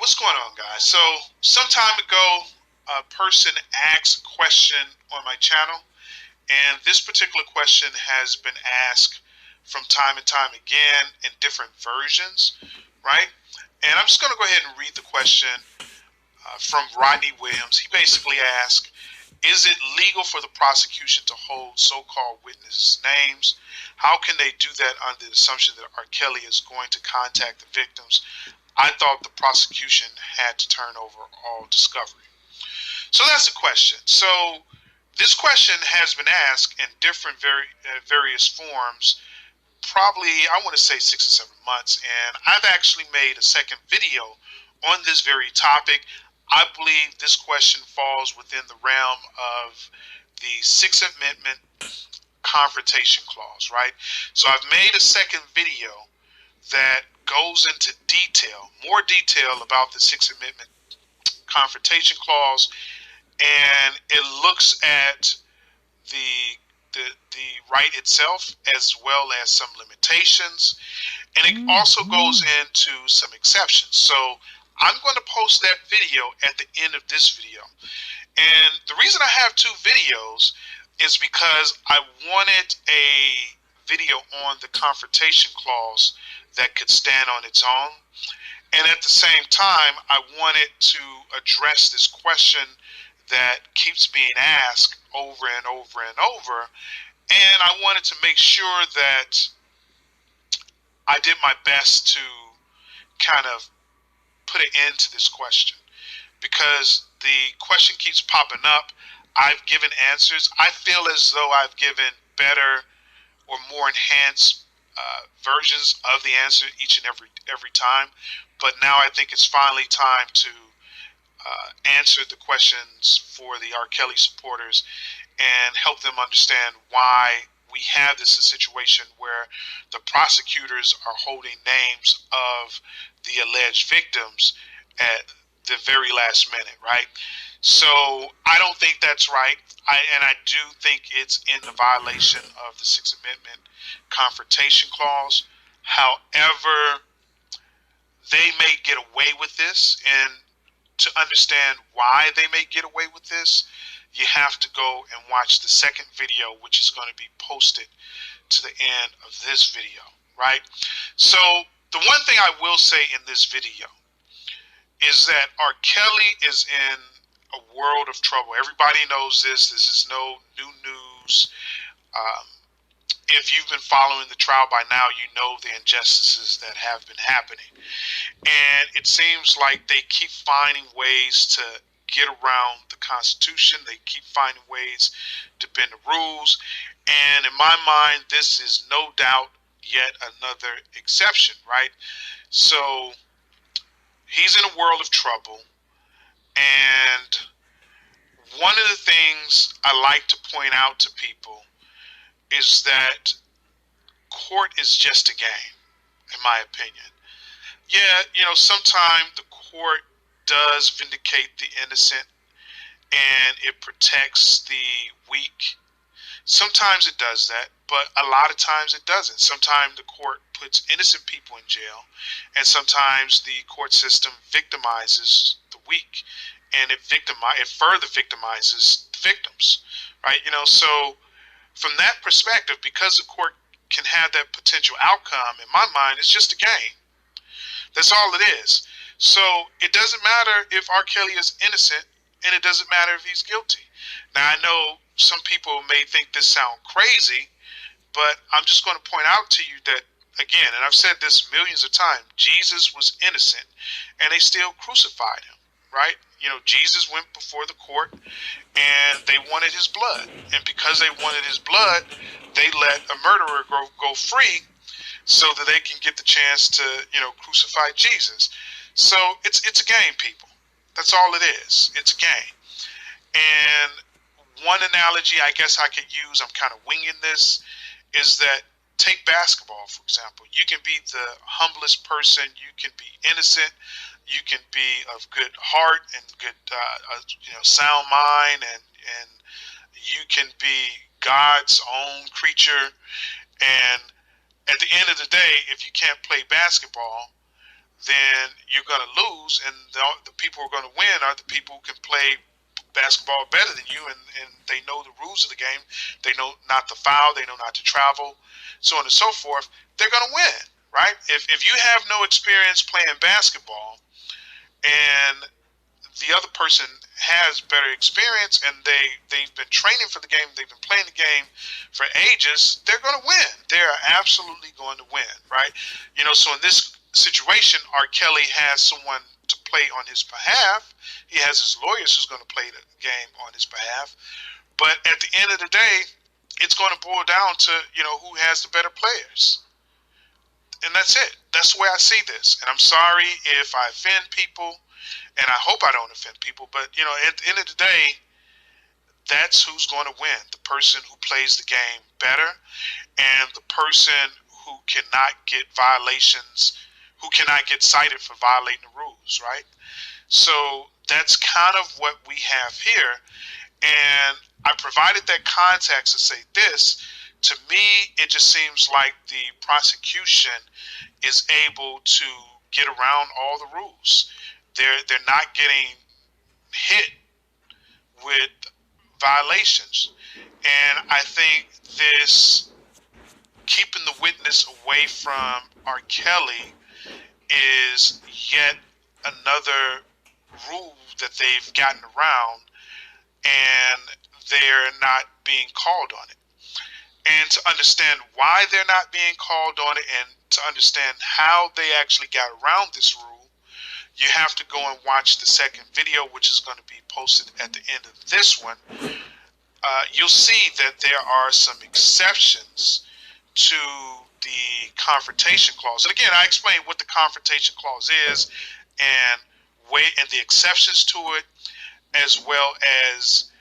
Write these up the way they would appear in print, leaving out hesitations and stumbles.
What's going on, guys? So, some time ago, a person asked a question on my channel, and this particular question has been asked from time and time again in different versions, right? And I'm just going to go ahead and read the question from Rodney Williams. He basically asked, is it legal for the prosecution to hold so-called witnesses' names? How can they do that under the assumption that R. Kelly is going to contact the victims? I thought the prosecution had to turn over all discovery. So that's the question. So this question has been asked in different various forms, probably I want to say 6 or 7 months, and I've actually made a second video on this very topic. I believe this question falls within the realm of the Sixth Amendment confrontation clause, right? So I've made a second video that goes into detail, more detail about the Sixth Amendment confrontation clause, and it looks at the the right itself as well as some limitations, and it also goes into some exceptions. So I'm going to post that video at the end of this video. And the reason I have two videos is because I wanted a video on the confrontation clause that could stand on its own. And at the same time, I wanted to address this question that keeps being asked over and over and over. And I wanted to make sure that I did my best to kind of put an end to this question, because the question keeps popping up. I've given answers. I feel as though I've given better or more enhanced versions of the answer each and every time. But now I think it's finally time to answer the questions for the R. Kelly supporters and help them understand why we have this situation where the prosecutors are holding names of the alleged victims at the very last minute, right? So I don't think that's right. I do think it's in the violation of the Sixth Amendment confrontation clause. However, they may get away with this, and to understand why they may get away with this, you have to go and watch the second video, which is going to be posted to the end of this video, right? So the one thing I will say in this video is that R. Kelly is in a world of trouble. Everybody knows this. This is no new news. If you've been following the trial by now, you know the injustices that have been happening. And it seems like they keep finding ways to get around the Constitution. They keep finding ways to bend the rules. And in my mind, this is no doubt yet another exception, right? So he's in a world of trouble. And one of the things I like to point out to people is that court is just a game, in my opinion. Yeah, sometimes the court does vindicate the innocent and it protects the weak. Sometimes it does that, but a lot of times it doesn't. Sometimes the court puts innocent people in jail, and sometimes the court system victimizes the weak, and it further victimizes the victims, right? So from that perspective, because the court can have that potential outcome, in my mind, it's just a game. That's all it is. So it doesn't matter if R. Kelly is innocent, and it doesn't matter if he's guilty. Now, I know some people may think this sounds crazy, but I'm just going to point out to you that, again, and I've said this millions of times, Jesus was innocent, and they still crucified him, right? Jesus went before the court, and they wanted his blood. And because they wanted his blood, they let a murderer go free so that they can get the chance to, crucify Jesus. So it's a game, people. That's all it is. It's a game. And one analogy I guess I could use, I'm kind of winging this, is that take basketball, for example. You can be the humblest person. You can be innocent. You can be of good heart and good, sound mind, and you can be God's own creature. And at the end of the day, if you can't play basketball, then you're going to lose, and the people who are going to win are the people who can play basketball better than you, and they know the rules of the game. They know not to foul, they know not to travel, so on and so forth. They're going to win, right? If you have no experience playing basketball and the other person has better experience and they've been training for the game, they've been playing the game for ages, they're going to win. They're absolutely going to win, right? So in this situation, R. Kelly has someone to play on his behalf. He has his lawyers who's going to play the game on his behalf. But at the end of the day, it's going to boil down to who has the better players, and that's it. That's the way I see this. And I'm sorry if I offend people, and I hope I don't offend people. But at the end of the day, that's who's going to win: the person who plays the game better, and the person who cannot get violations, who cannot get cited for violating the rules, right? So that's kind of what we have here. And I provided that context to say this. To me, it just seems like the prosecution is able to get around all the rules. They're not getting hit with violations. And I think this keeping the witness away from R. Kelly is yet another rule that they've gotten around, and they're not being called on it. And to understand why they're not being called on it, and to understand how they actually got around this rule, you have to go and watch the second video, which is going to be posted at the end of this one. You'll see that there are some exceptions to the confrontation clause. And again, I explained what the confrontation clause is and the exceptions to it, as well as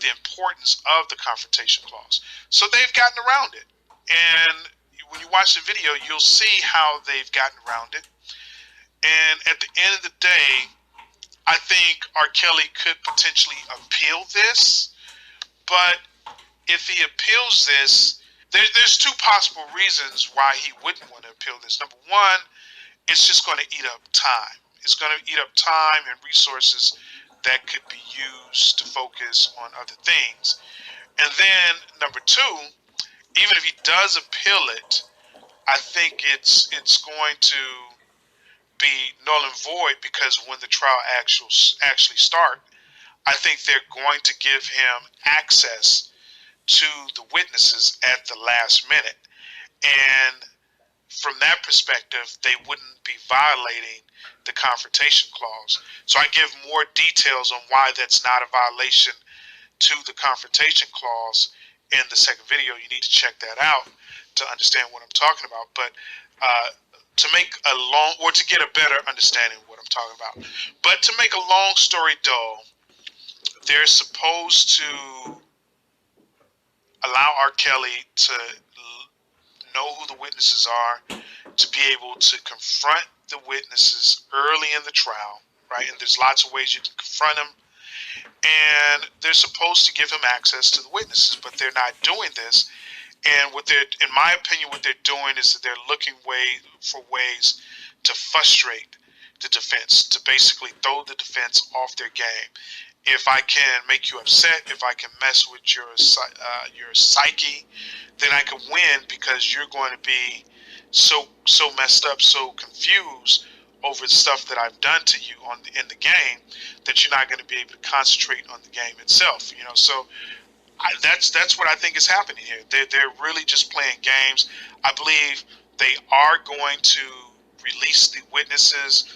the importance of the confrontation clause. So they've gotten around it. And when you watch the video, you'll see how they've gotten around it. And at the end of the day, I think R. Kelly could potentially appeal this. But if he appeals this, there's two possible reasons why he wouldn't want to appeal this. Number one, it's just going to eat up time. It's going to eat up time and resources that could be used to focus on other things. And then number two, even if he does appeal it, I think it's going to be null and void, because when the trial actually start, I think they're going to give him access to the witnesses at the last minute. And from that perspective, they wouldn't be violating the confrontation clause. So I give more details on why that's not a violation to the confrontation clause in the second video. You need to check that out to understand what I'm talking about. But to get a better understanding of what I'm talking about. But to make a long story dull, they're supposed to allow R. Kelly to know who the witnesses are, to be able to confront the witnesses early in the trial, right? And there's lots of ways you can confront them. And they're supposed to give him access to the witnesses, but they're not doing this. And in my opinion, what they're doing is that they're looking for ways to frustrate the defense, to basically throw the defense off their game. If I can make you upset, if I can mess with your psyche, then I can win, because you're going to be so messed up, so confused over the stuff that I've done to you in the game, that you're not going to be able to concentrate on the game itself. So that's what I think is happening here. They're really just playing games. I believe they are going to release the witnesses